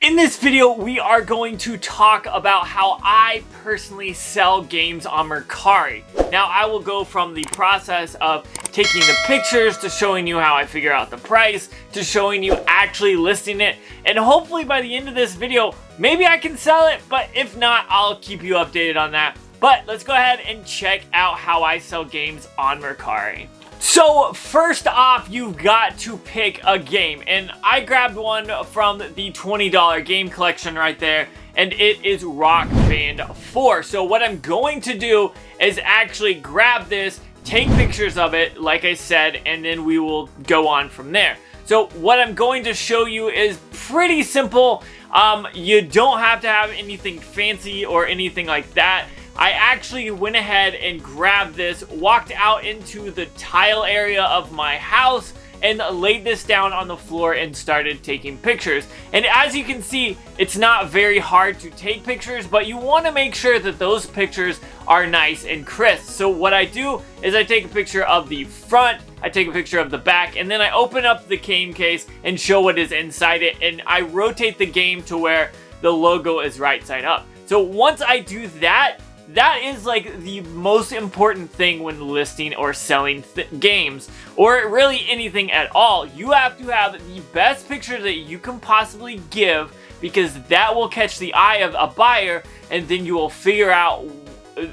In this video, we are going to talk about how I personally sell games on Mercari. Now, I will go from the process of taking the pictures to showing you how I figure out the price to showing you actually listing it. And hopefully by the end of this video, maybe I can sell it, but if not, I'll keep you updated on that. But let's go ahead and check out how I sell games on Mercari. So first off, you've got to pick a game, and I grabbed one from the $20 game collection right there, and it is Rock Band 4. So what I'm going to do is actually grab this, take pictures of it, like I said, and then we will go on from there. So what I'm going to show you is pretty simple. You don't have to have anything fancy or anything like that. I actually went ahead and grabbed this, walked out into the tile area of my house, and laid this down on the floor and started taking pictures. And as you can see, it's not very hard to take pictures, but you want to make sure that those pictures are nice and crisp. So what I do is I take a picture of the front, I take a picture of the back, and then I open up the game case and show what is inside it, and I rotate the game to where the logo is right side up. So once I do that, that is like the most important thing when listing or selling games, or really anything at all. You have to have the best picture that you can possibly give, because that will catch the eye of a buyer, and then you will figure out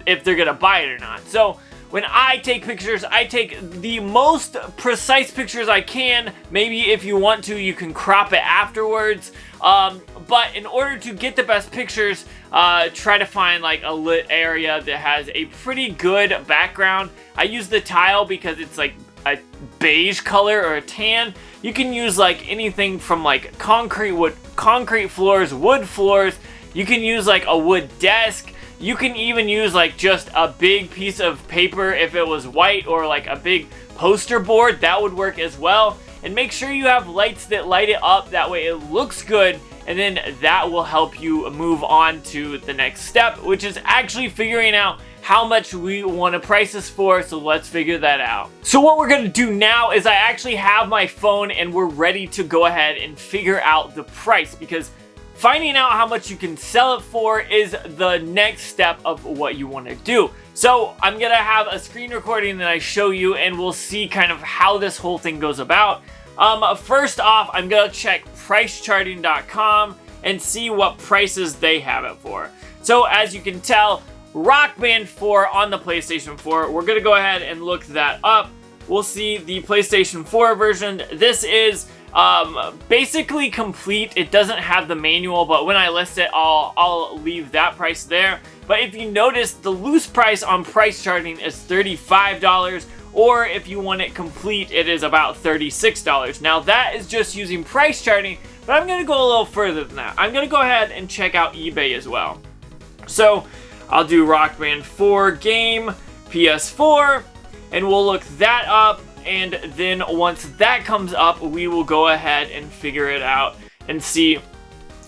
if they're gonna buy it or not. So when I take pictures, I take the most precise pictures I can. Maybe if you want to, you can crop it afterwards. But in order to get the best pictures, try to find like a lit area that has a pretty good background. I use the tile because it's like a beige color or a tan. You can use like anything from like concrete floors, wood floors. You can use like a wood desk. You can even use like just a big piece of paper if it was white, or like a big poster board. That would work as well. And make sure you have lights that light it up, that way it looks good, and then that will help you move on to the next step, which is actually figuring out how much we want to price this for. So let's figure that out. So what we're going to do now is I actually have my phone and we're ready to go ahead and figure out the price, because finding out how much you can sell it for is the next step of what you want to do. So I'm going to have a screen recording that I show you, and we'll see kind of how this whole thing goes about. First off, I'm going to check pricecharting.com and see what prices they have it for. So as you can tell, Rock Band 4 on the PlayStation 4, we're going to go ahead and look that up. We'll see the PlayStation 4 version. This is basically complete. It doesn't have the manual, but when I list it, I'll leave that price there. But if you notice, the loose price on price charting is $35, or if you want it complete, it is about $36. Now that is just using price charting, but I'm going to go a little further than that. I'm going to go ahead and check out eBay as well. So I'll do Rock Band 4 game, PS4, and we'll look that up. And then once that comes up, we will go ahead and figure it out and see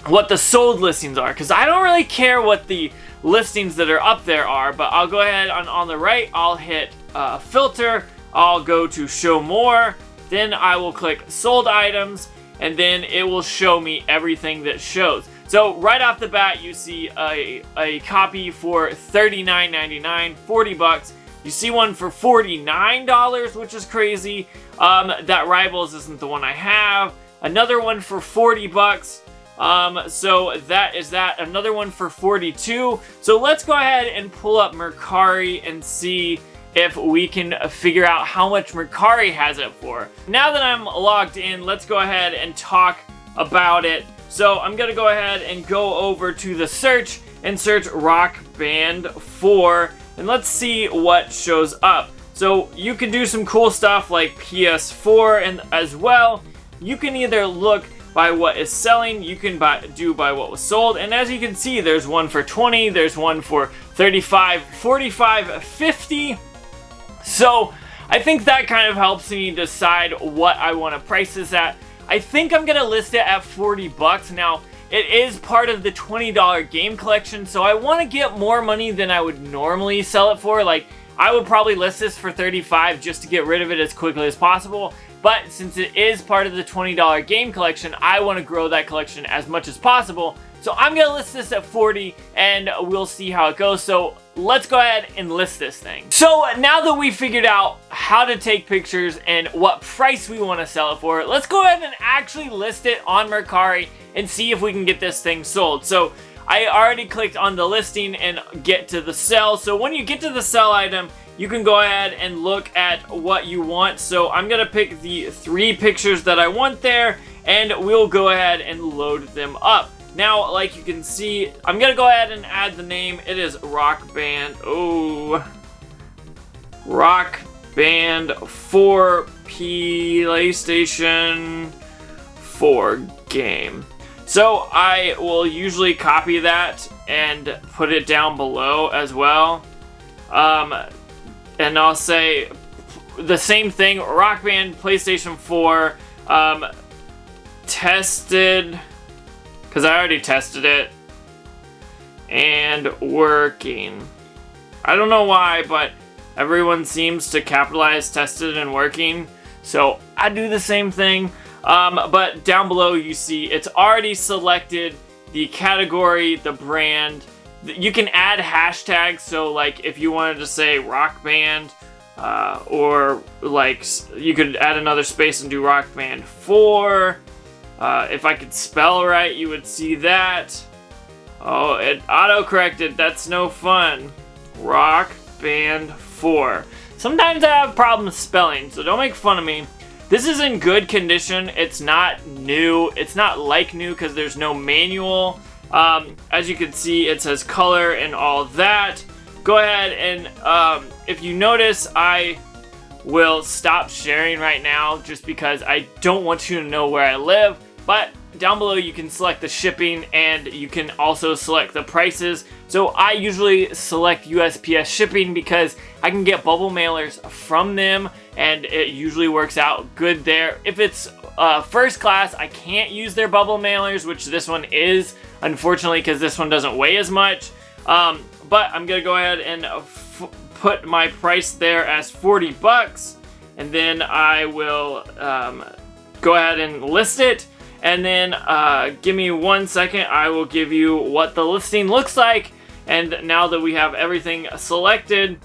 what the sold listings are, because I don't really care what the listings that are up there are. But I'll go ahead on the right, I'll hit filter, I'll go to show more, then I will click sold items, and then it will show me everything that shows. So right off the bat, you see a copy for $39.99, 40 bucks. You see one for $49, which is crazy. That Rivals isn't the one I have. Another one for 40 bucks. So that is that. Another one for 42. So let's go ahead and pull up Mercari and see if we can figure out how much Mercari has it for. Now that I'm logged in, let's go ahead and talk about it. So I'm gonna go ahead and go over to the search and search Rock Band 4. And let's see what shows up. So you can do some cool stuff like PS4 and as well. You can either look by what is selling, you can do by what was sold. And as you can see, there's one for 20, there's one for 35, 45, 50. So I think that kind of helps me decide what I want to price this at. I think I'm gonna list it at 40 bucks. Now, it is part of the $20 game collection, so I want to get more money than I would normally sell it for. Like, I would probably list this for 35 just to get rid of it as quickly as possible. but since it is part of the $20 game collection, I want to grow that collection as much as possible. So I'm going to list this at 40 and we'll see how it goes. So let's go ahead and list this thing. So now that we figured out how to take pictures and what price we want to sell it for, let's go ahead and actually list it on Mercari and see if we can get this thing sold. So I already clicked on the listing and get to the sell. So when you get to the sell item, you can go ahead and look at what you want. So I'm gonna pick the 3 pictures that I want there, and we'll go ahead and load them up. Now, like you can see, I'm gonna go ahead and add the name. It is Rock Band. Oh, Rock Band 4 PlayStation 4 game. So I will usually copy that and put it down below as well. And I'll say the same thing, Rock Band PlayStation 4 tested, because I already tested it, and working. I don't know why, but everyone seems to capitalize tested and working, so I do the same thing. But down below you see it's already selected the category, the brand. You can add hashtags, so like if you wanted to say Rock Band, or like you could add another space and do Rock Band 4. If I could spell right, you would see that. Oh, it auto-corrected. That's no fun. Rock Band 4. Sometimes I have problems spelling, so don't make fun of me. This is in good condition. It's not new. It's not like new because there's no manual. As you can see, it says color and all that. Go ahead and if you notice, I will stop sharing right now just because I don't want you to know where I live. But down below you can select the shipping and you can also select the prices. So I usually select USPS shipping because I can get bubble mailers from them and it usually works out good there. If it's first class, I can't use their bubble mailers, which this one is, unfortunately, because this one doesn't weigh as much. But I'm gonna go ahead and put my price there as 40 bucks, and then I will go ahead and list it. And then give me 1 second, I will give you what the listing looks like. And now that we have everything selected,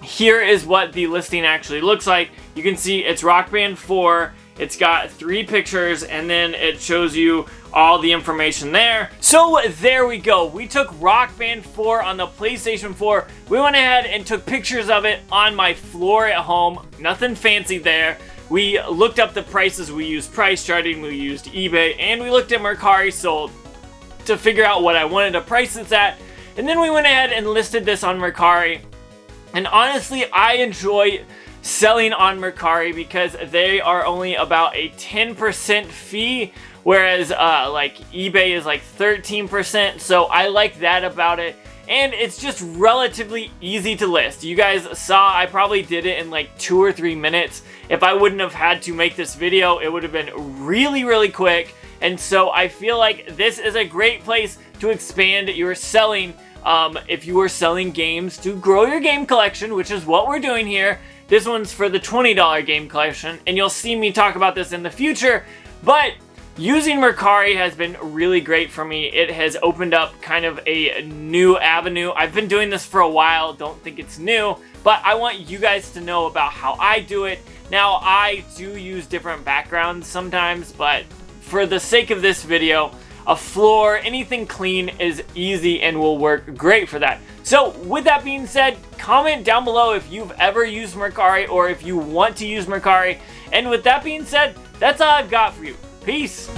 here is what the listing actually looks like. You can see it's Rock Band 4. It's got 3 pictures, and then it shows you all the information there. So there we go. We took Rock Band 4 on the PlayStation 4. We went ahead and took pictures of it on my floor at home. Nothing fancy there. We looked up the prices. We used price charting, we used eBay, and we looked at Mercari sold to figure out what I wanted to price this at. And then we went ahead and listed this on Mercari. And honestly, I enjoy selling on Mercari because they are only about a 10% fee, whereas like eBay is like 13%. So I like that about it. And it's just relatively easy to list. You guys saw I probably did it in like 2 or 3 minutes. If I wouldn't have had to make this video, it would have been really, really quick. And so I feel like this is a great place to expand your selling. If you are selling games to grow your game collection, which is what we're doing here. This one's for the $20 game collection, and you'll see me talk about this in the future. But using Mercari has been really great for me. It has opened up kind of a new avenue. I've been doing this for a while, don't think it's new, but I want you guys to know about how I do it. Now, I do use different backgrounds sometimes, but for the sake of this video, a floor, anything clean is easy and will work great for that. So with that being said, comment down below if you've ever used Mercari or if you want to use Mercari. And with that being said, that's all I've got for you. Peace.